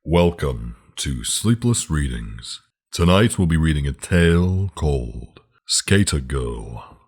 Welcome to Sleepless Readings. Tonight we'll be reading a tale called Skater Girl.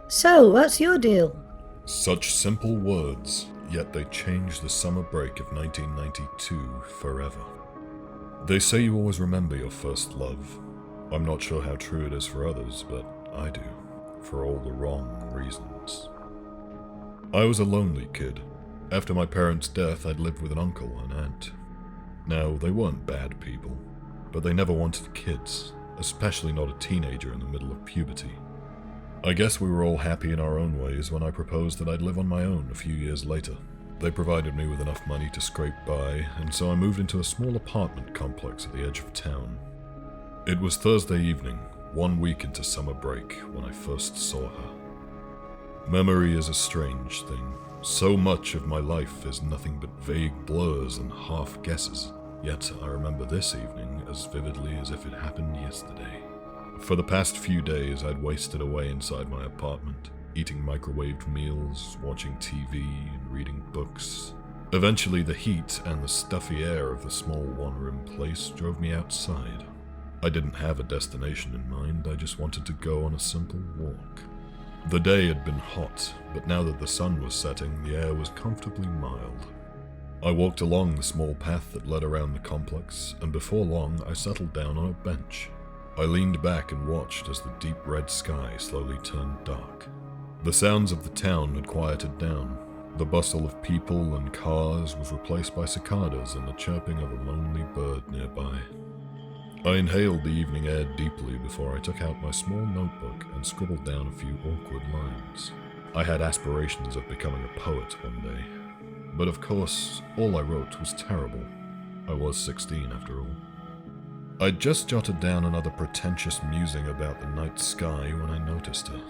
So, what's your deal? Such simple words, yet they changed the summer break of 1992 forever. They say you always remember your first love. I'm not sure how true it is for others, but I do, for all the wrong reasons. I was a lonely kid. After my parents' death, I'd lived with an uncle and aunt. Now, they weren't bad people, but they never wanted kids, especially not a teenager in the middle of puberty. I guess we were all happy in our own ways when I proposed that I'd live on my own a few years later. They provided me with enough money to scrape by, and so I moved into a small apartment complex at the edge of town. It was Thursday evening, 1 week into summer break, when I first saw her. Memory is a strange thing. So much of my life is nothing but vague blurs and half-guesses, yet I remember this evening as vividly as if it happened yesterday. For the past few days, I'd wasted away inside my apartment, eating microwaved meals, watching TV, and reading books. Eventually, the heat and the stuffy air of the small one-room place drove me outside. I didn't have a destination in mind, I just wanted to go on a simple walk. The day had been hot, but now that the sun was setting, the air was comfortably mild. I walked along the small path that led around the complex, and before long I settled down on a bench. I leaned back and watched as the deep red sky slowly turned dark. The sounds of the town had quieted down. The bustle of people and cars was replaced by cicadas and the chirping of a lonely bird nearby. I inhaled the evening air deeply before I took out my small notebook and scribbled down a few awkward lines. I had aspirations of becoming a poet one day. But of course, all I wrote was terrible. I was 16 after all. I'd just jotted down another pretentious musing about the night sky when I noticed her.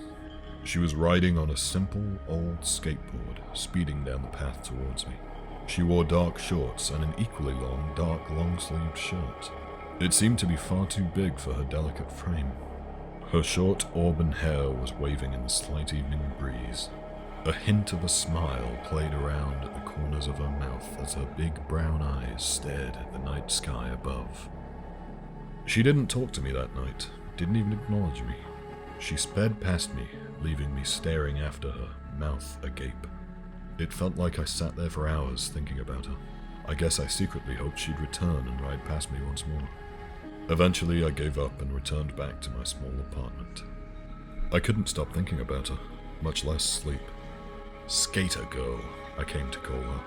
She was riding on a simple, old skateboard, speeding down the path towards me. She wore dark shorts and an equally long, dark, long-sleeved shirt. It seemed to be far too big for her delicate frame. Her short auburn hair was waving in the slight evening breeze. A hint of a smile played around at the corners of her mouth as her big brown eyes stared at the night sky above. She didn't talk to me that night, didn't even acknowledge me. She sped past me, leaving me staring after her, mouth agape. It felt like I sat there for hours thinking about her. I guess I secretly hoped she'd return and ride past me once more. Eventually, I gave up and returned back to my small apartment. I couldn't stop thinking about her, much less sleep. Skater Girl, I came to call her.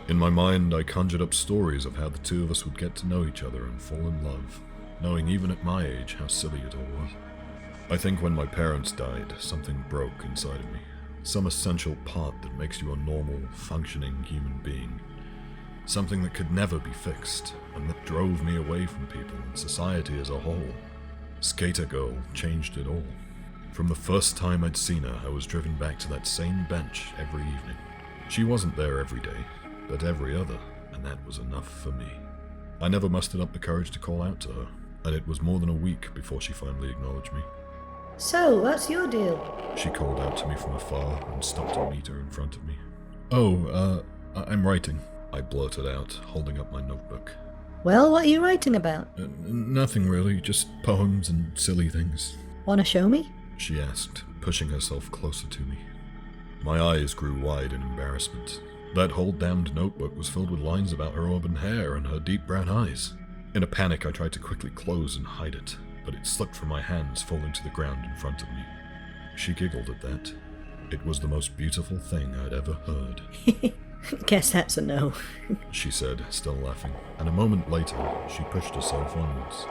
In my mind, I conjured up stories of how the two of us would get to know each other and fall in love, knowing even at my age how silly it all was. I think when my parents died, something broke inside of me. Some essential part that makes you a normal, functioning human being. Something that could never be fixed, and that drove me away from people and society as a whole. Skater Girl changed it all. From the first time I'd seen her, I was driven back to that same bench every evening. She wasn't there every day, but every other, and that was enough for me. I never mustered up the courage to call out to her, and it was more than a week before she finally acknowledged me. So, what's your deal? She called out to me from afar and stopped to meet her in front of me. I'm writing, I blurted out, holding up my notebook. Well, what are you writing about? Nothing really, just poems and silly things. Wanna show me? She asked, pushing herself closer to me. My eyes grew wide in embarrassment. That whole damned notebook was filled with lines about her auburn hair and her deep brown eyes. In a panic, I tried to quickly close and hide it, but it slipped from my hands, falling to the ground in front of me. She giggled at that. It was the most beautiful thing I'd ever heard. Guess that's a no. She said, still laughing, and a moment later, she pushed herself onwards.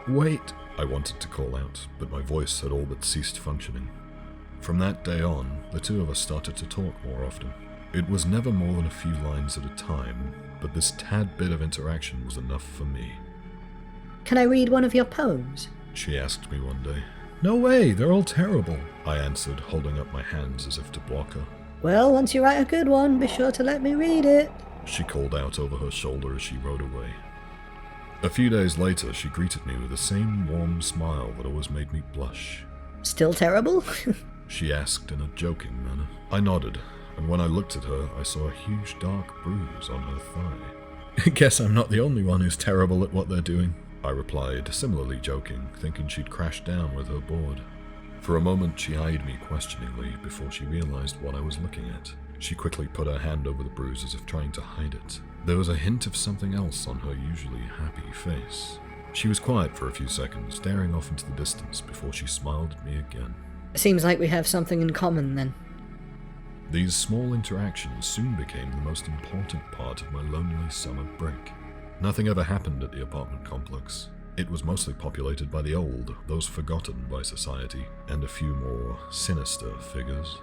Wait! I wanted to call out, but my voice had all but ceased functioning. From that day on, the two of us started to talk more often. It was never more than a few lines at a time, but this tad bit of interaction was enough for me. Can I read one of your poems? She asked me one day. No way, they're all terrible, I answered, holding up my hands as if to block her. Well, once you write a good one, be sure to let me read it, she called out over her shoulder as she rode away. A few days later, she greeted me with the same warm smile that always made me blush. Still terrible? She asked in a joking manner. I nodded. and when I looked at her, I saw a huge dark bruise on her thigh. Guess I'm not the only one who's terrible at what they're doing, I replied, similarly joking, thinking she'd crashed down with her board. For a moment she eyed me questioningly before she realized what I was looking at. She quickly put her hand over the bruise as if trying to hide it. There was a hint of something else on her usually happy face. She was quiet for a few seconds, staring off into the distance before she smiled at me again. Seems like we have something in common then. These small interactions soon became the most important part of my lonely summer break. Nothing ever happened at the apartment complex. It was mostly populated by the old, those forgotten by society, and a few more sinister figures.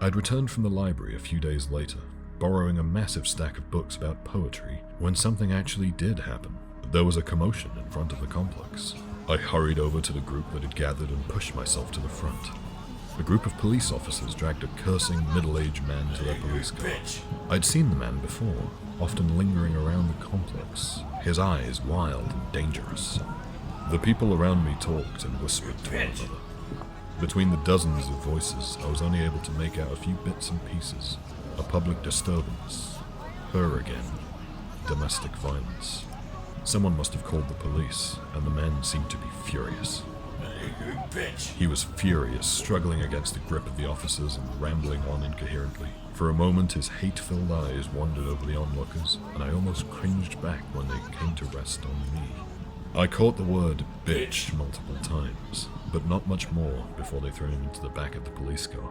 I'd returned from the library a few days later, borrowing a massive stack of books about poetry, when something actually did happen. There was a commotion in front of the complex. I hurried over to the group that had gathered and pushed myself to the front. A group of police officers dragged a cursing, middle-aged man to their police car. I'd seen the man before, often lingering around the complex, his eyes wild and dangerous. The people around me talked and whispered to one another. Between the dozens of voices, I was only able to make out a few bits and pieces. A public disturbance. Her again. Domestic violence. Someone must have called the police, and the man seemed to be furious. He was furious, struggling against the grip of the officers and rambling on incoherently. For a moment, his hate-filled eyes wandered over the onlookers, and I almost cringed back when they came to rest on me. I caught the word bitch multiple times, but not much more before they threw him into the back of the police car.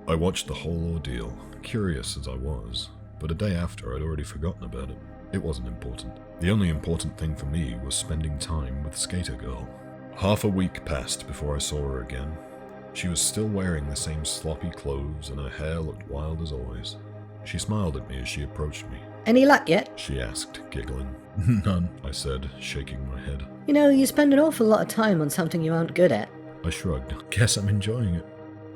I watched the whole ordeal, curious as I was, but a day after I'd already forgotten about it. It wasn't important. The only important thing for me was spending time with Skater Girl. Half a week passed before I saw her again. She was still wearing the same sloppy clothes and her hair looked wild as always. She smiled at me as she approached me. Any luck yet? She asked, giggling. None, I said, shaking my head. You know, you spend an awful lot of time on something you aren't good at. I shrugged. Guess I'm enjoying it.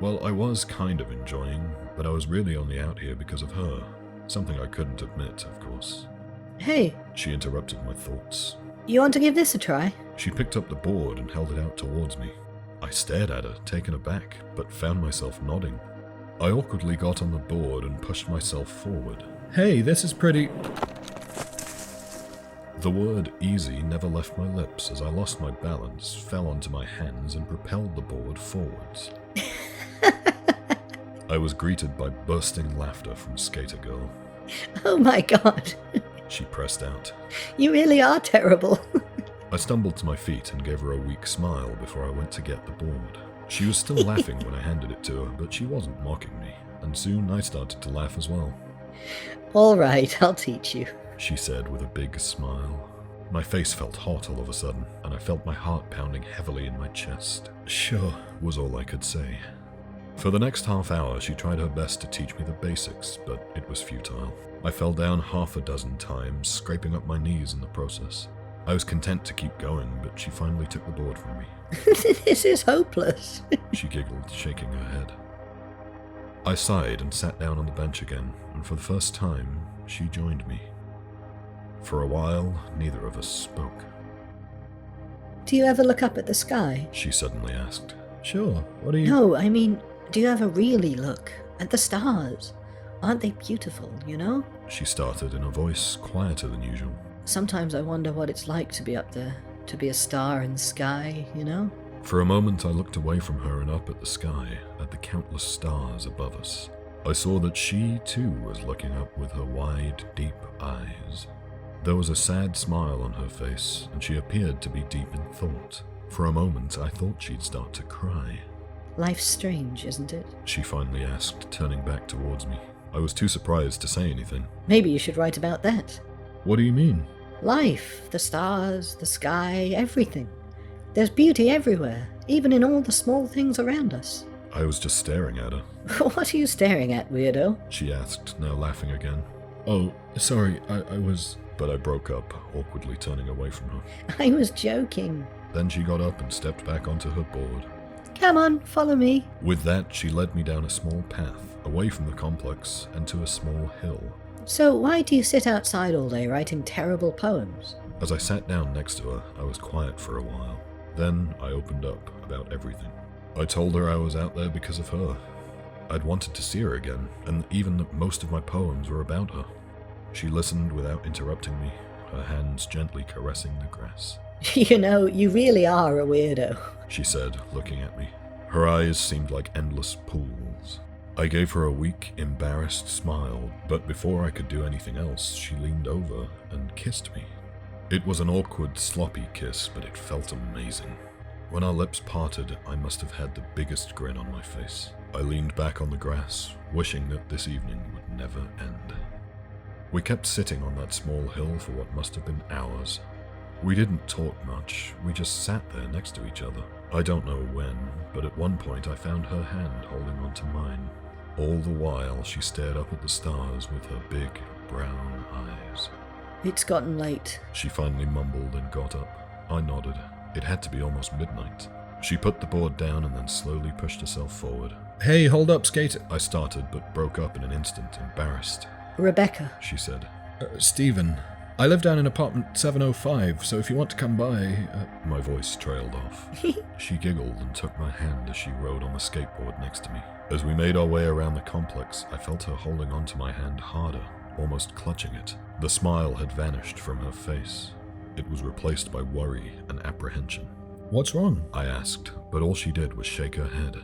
Well, I was kind of enjoying, but I was really only out here because of her. Something I couldn't admit, of course. Hey. She interrupted my thoughts. You want to give this a try? She picked up the board and held it out towards me. I stared at her, taken aback, but found myself nodding. I awkwardly got on the board and pushed myself forward. Hey, this is pretty... The word easy never left my lips as I lost my balance, fell onto my hands and propelled the board forwards. I was greeted by bursting laughter from Skater Girl. Oh my god. She pressed out. You really are terrible. I stumbled to my feet and gave her a weak smile before I went to get the board. She was still laughing when I handed it to her, but she wasn't mocking me, and soon I started to laugh as well. All right, I'll teach you, she said with a big smile. My face felt hot all of a sudden, and I felt my heart pounding heavily in my chest. Sure, was all I could say. For the next half hour, she tried her best to teach me the basics, but it was futile. I fell down half a dozen times, scraping up my knees in the process. I was content to keep going, but she finally took the board from me. This is hopeless. She giggled, shaking her head. I sighed and sat down on the bench again, and for the first time, she joined me. For a while, neither of us spoke. Do you ever look up at the sky? She suddenly asked. Sure, what are you... No, I mean, do you ever really look at the stars? Aren't they beautiful, you know? She started in a voice quieter than usual. Sometimes I wonder what it's like to be up there, to be a star in the sky, you know? For a moment I looked away from her and up at the sky, at the countless stars above us. I saw that she, too, was looking up with her wide, deep eyes. There was a sad smile on her face, and she appeared to be deep in thought. For a moment I thought she'd start to cry. Life's strange, isn't it? She finally asked, turning back towards me. I was too surprised to say anything. Maybe you should write about that. What do you mean? Life, the stars, the sky, everything. There's beauty everywhere, even in all the small things around us. I was just staring at her. What are you staring at, weirdo? She asked, now laughing again. Oh, sorry, I was... But I broke up, awkwardly turning away from her. I was joking. Then she got up and stepped back onto her board. Come on, follow me. With that, she led me down a small path, away from the complex, and to a small hill. So why do you sit outside all day writing terrible poems? As I sat down next to her, I was quiet for a while. Then I opened up about everything. I told her I was out there because of her. I'd wanted to see her again, and even that most of my poems were about her. She listened without interrupting me, her hands gently caressing the grass. You know, you really are a weirdo, she said, looking at me. Her eyes seemed like endless pools. I gave her a weak, embarrassed smile, but before I could do anything else, she leaned over and kissed me. It was an awkward, sloppy kiss, but it felt amazing. When our lips parted, I must have had the biggest grin on my face. I leaned back on the grass, wishing that this evening would never end. We kept sitting on that small hill for what must have been hours. We didn't talk much, we just sat there next to each other. I don't know when, but at one point I found her hand holding onto mine. All the while she stared up at the stars with her big, brown eyes. It's gotten late. She finally mumbled and got up. I nodded. It had to be almost midnight. She put the board down and then slowly pushed herself forward. Hey, hold up, skater! I started, but broke up in an instant, embarrassed. Rebecca, she said. Stephen, I live down in apartment 705, so if you want to come by... My voice trailed off. She giggled and took my hand as she rode on the skateboard next to me. As we made our way around the complex, I felt her holding onto my hand harder, almost clutching it. The smile had vanished from her face. It was replaced by worry and apprehension. What's wrong? I asked, but all she did was shake her head.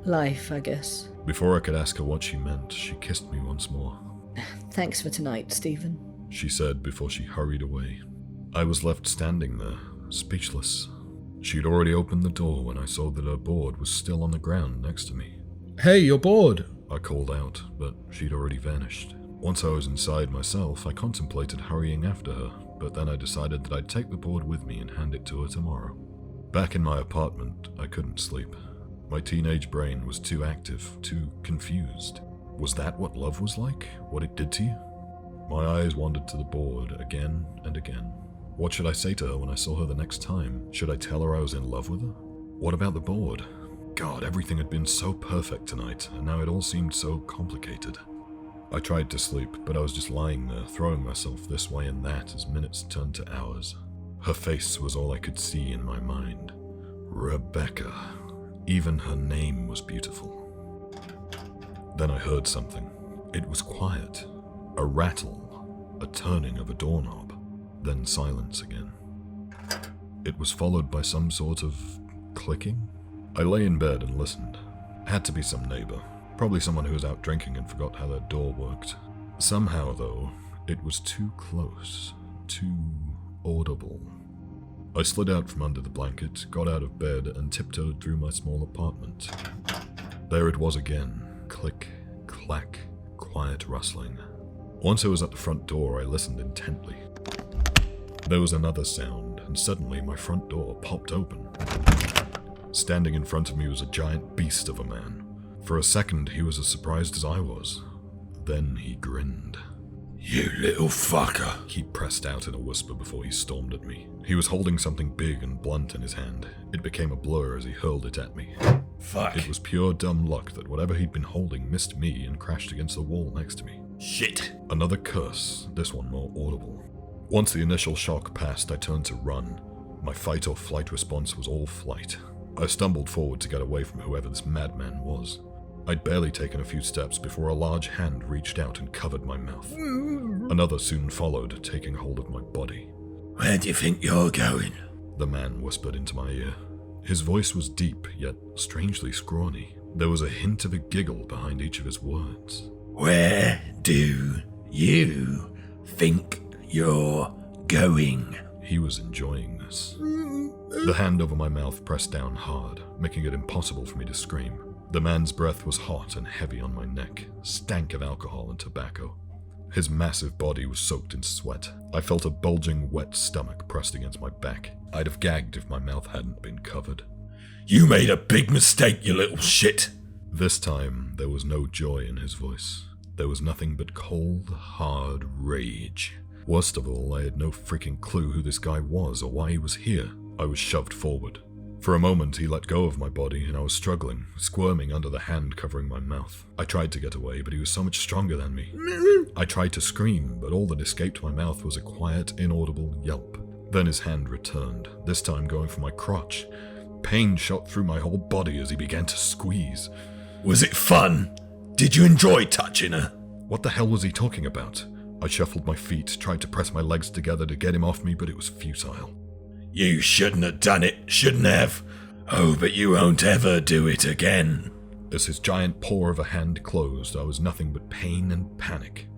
Life, I guess. Before I could ask her what she meant, she kissed me once more. Thanks for tonight, Stephen, she said before she hurried away. I was left standing there, speechless. She'd already opened the door when I saw that her board was still on the ground next to me. Hey, your board! I called out, but she'd already vanished. Once I was inside myself, I contemplated hurrying after her, but then I decided that I'd take the board with me and hand it to her tomorrow. Back in my apartment, I couldn't sleep. My teenage brain was too active, too confused. Was that what love was like? What it did to you? My eyes wandered to the board again and again. What should I say to her when I saw her the next time? Should I tell her I was in love with her? What about the board? God, everything had been so perfect tonight, and now it all seemed so complicated. I tried to sleep, but I was just lying there, throwing myself this way and that as minutes turned to hours. Her face was all I could see in my mind. Rebecca. Even her name was beautiful. Then I heard something. It was quiet. A rattle. A turning of a doorknob. Then silence again. It was followed by some sort of clicking. I lay in bed and listened. Had to be some neighbor. Probably someone who was out drinking and forgot how their door worked. Somehow, though, it was too close. Too audible. I slid out from under the blanket, got out of bed, and tiptoed through my small apartment. There it was again. Click, clack, quiet rustling. Once I was at the front door, I listened intently. There was another sound, and suddenly my front door popped open. Standing in front of me was a giant beast of a man. For a second, he was as surprised as I was. Then he grinned. "You little fucker," he pressed out in a whisper before he stormed at me. He was holding something big and blunt in his hand. It became a blur as he hurled it at me. Fuck. It was pure dumb luck that whatever he'd been holding missed me and crashed against the wall next to me. Shit. Another curse, this one more audible. Once the initial shock passed, I turned to run. My fight or flight response was all flight. I stumbled forward to get away from whoever this madman was. I'd barely taken a few steps before a large hand reached out and covered my mouth. Another soon followed, taking hold of my body. "Where do you think you're going?" the man whispered into my ear. His voice was deep, yet strangely scrawny. There was a hint of a giggle behind each of his words. "Where do you think you're going?" He was enjoying this. The hand over my mouth pressed down hard, making it impossible for me to scream. The man's breath was hot and heavy on my neck, stank of alcohol and tobacco. His massive body was soaked in sweat. I felt a bulging, wet stomach pressed against my back. I'd have gagged if my mouth hadn't been covered. "You made a big mistake, you little shit!" This time, there was no joy in his voice. There was nothing but cold, hard rage. Worst of all, I had no freaking clue who this guy was or why he was here. I was shoved forward. For a moment, he let go of my body, and I was struggling, squirming under the hand covering my mouth. I tried to get away, but he was so much stronger than me. I tried to scream, but all that escaped my mouth was a quiet, inaudible yelp. Then his hand returned, this time going for my crotch. Pain shot through my whole body as he began to squeeze. "Was it fun?" Did you enjoy touching her? What the hell was he talking about? I shuffled my feet, tried to press my legs together to get him off me, but it was futile. You shouldn't have done it, shouldn't have. Oh, but you won't ever do it again. As his giant paw of a hand closed, I was nothing but pain and panic.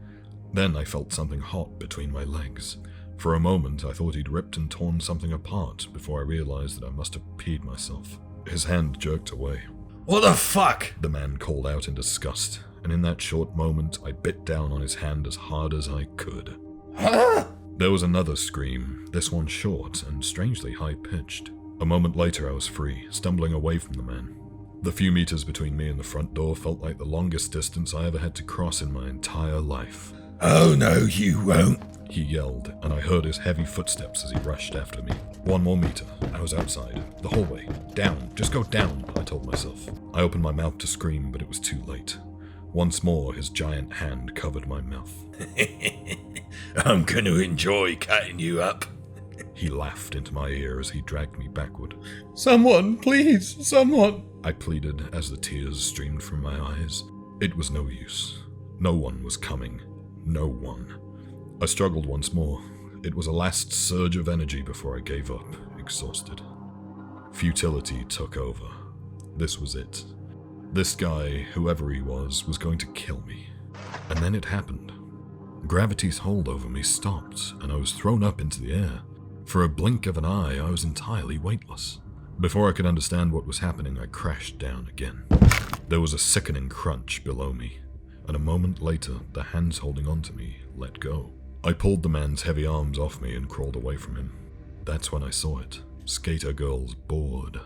Then I felt something hot between my legs. For a moment, I thought he'd ripped and torn something apart before I realized that I must have peed myself. His hand jerked away. What the fuck? The man called out in disgust, and in that short moment, I bit down on his hand as hard as I could. Huh? There was another scream, this one short and strangely high-pitched. A moment later, I was free, stumbling away from the man. The few meters between me and the front door felt like the longest distance I ever had to cross in my entire life. Oh no, you won't, he yelled, and I heard his heavy footsteps as he rushed after me. 1 more meter. I was outside. The hallway. Down. Just go down, I told myself. I opened my mouth to scream, but it was too late. Once more, his giant hand covered my mouth. I'm going to enjoy cutting you up. He laughed into my ear as he dragged me backward. Someone, please, someone, I pleaded as the tears streamed from my eyes. It was no use. No one was coming. No one. I struggled once more. It was a last surge of energy before I gave up, exhausted. Futility took over. This was it. This guy, whoever he was going to kill me. And then it happened. Gravity's hold over me stopped, and I was thrown up into the air. For a blink of an eye, I was entirely weightless. Before I could understand what was happening, I crashed down again. There was a sickening crunch below me, and a moment later, the hands holding onto me let go. I pulled the man's heavy arms off me and crawled away from him. That's when I saw it. Skater girl's board.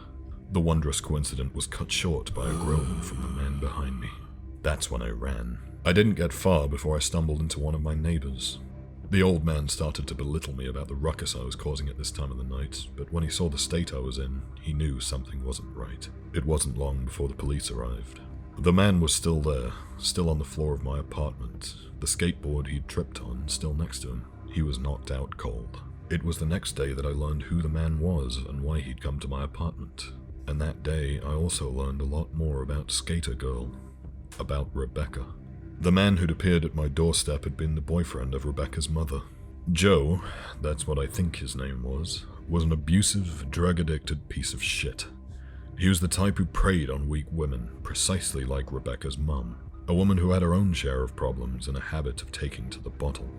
The wondrous coincidence was cut short by a groan from the man behind me. That's when I ran. I didn't get far before I stumbled into one of my neighbors. The old man started to belittle me about the ruckus I was causing at this time of the night, but when he saw the state I was in, he knew something wasn't right. It wasn't long before the police arrived. The man was still there, still on the floor of my apartment, the skateboard he'd tripped on still next to him. He was knocked out cold. It was the next day that I learned who the man was and why he'd come to my apartment. And that day, I also learned a lot more about Skater Girl, about Rebecca. The man who'd appeared at my doorstep had been the boyfriend of Rebecca's mother. Joe, that's what I think his name was an abusive, drug-addicted piece of shit. He was the type who preyed on weak women, precisely like Rebecca's mum, a woman who had her own share of problems and a habit of taking to the bottle.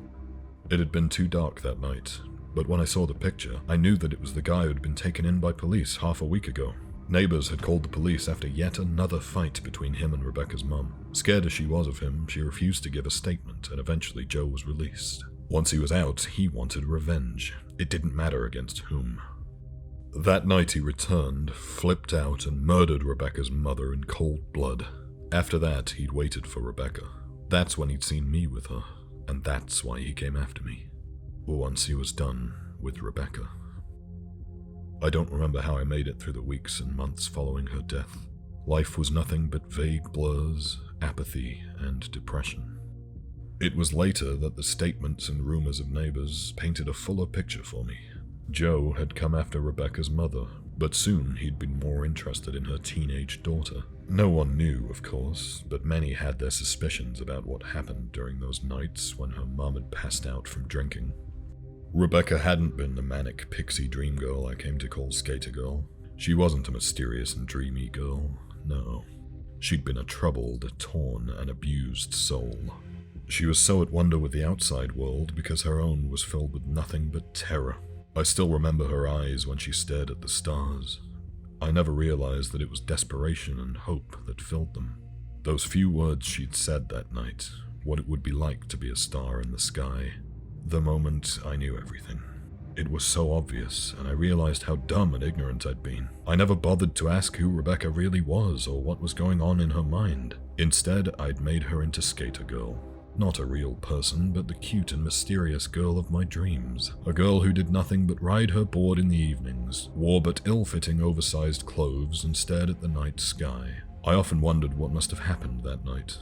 It had been too dark that night, but when I saw the picture, I knew that it was the guy who'd been taken in by police half a week ago. Neighbors had called the police after yet another fight between him and Rebecca's mum. Scared as she was of him, she refused to give a statement, and eventually Joe was released. Once he was out, he wanted revenge. It didn't matter against whom. That night he returned, flipped out, and murdered Rebecca's mother in cold blood. After that, he'd waited for Rebecca. That's when he'd seen me with her, and that's why he came after me. Once he was done with Rebecca. I don't remember how I made it through the weeks and months following her death. Life was nothing but vague blurs, apathy, and depression. It was later that the statements and rumors of neighbors painted a fuller picture for me. Joe had come after Rebecca's mother, but soon he'd been more interested in her teenage daughter. No one knew, of course, but many had their suspicions about what happened during those nights when her mom had passed out from drinking. Rebecca hadn't been the manic pixie dream girl I came to call Skater Girl. She wasn't a mysterious and dreamy girl, no. She'd been a troubled, torn, and abused soul. She was so at wonder with the outside world because her own was filled with nothing but terror. I still remember her eyes when she stared at the stars. I never realized that it was desperation and hope that filled them. Those few words she'd said that night, what it would be like to be a star in the sky. The moment I knew everything. It was so obvious, and I realized how dumb and ignorant I'd been. I never bothered to ask who Rebecca really was or what was going on in her mind. Instead, I'd made her into Skater Girl. Not a real person, but the cute and mysterious girl of my dreams. A girl who did nothing but ride her board in the evenings, wore but ill-fitting oversized clothes, and stared at the night sky. I often wondered what must have happened that night.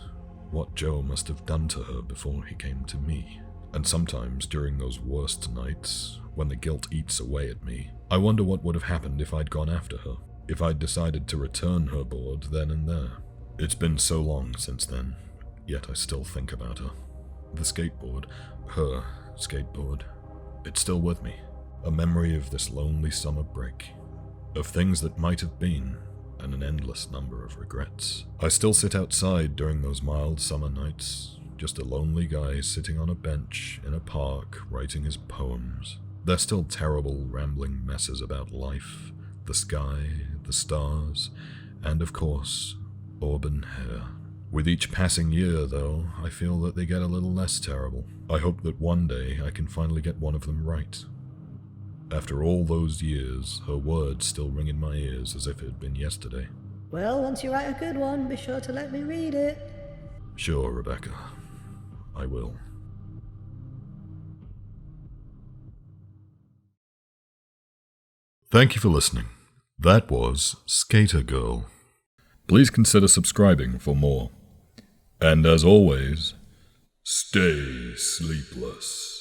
What Joe must have done to her before he came to me. And sometimes, during those worst nights, when the guilt eats away at me, I wonder what would have happened if I'd gone after her, if I'd decided to return her board then and there. It's been so long since then. yet I still think about her. The skateboard, her skateboard, it's still with me. A memory of this lonely summer break, of things that might have been, and an endless number of regrets. I still sit outside during those mild summer nights, just a lonely guy sitting on a bench in a park writing his poems. They're still terrible, rambling messes about life, the sky, the stars, and of course, auburn hair. With each passing year, though, I feel that they get a little less terrible. I hope that one day I can finally get one of them right. After all those years, her words still ring in my ears as if it had been yesterday. Well, once you write a good one, be sure to let me read it. Sure, Rebecca. I will. Thank you for listening. That was Skater Girl. Please consider subscribing for more. And as always, stay sleepless.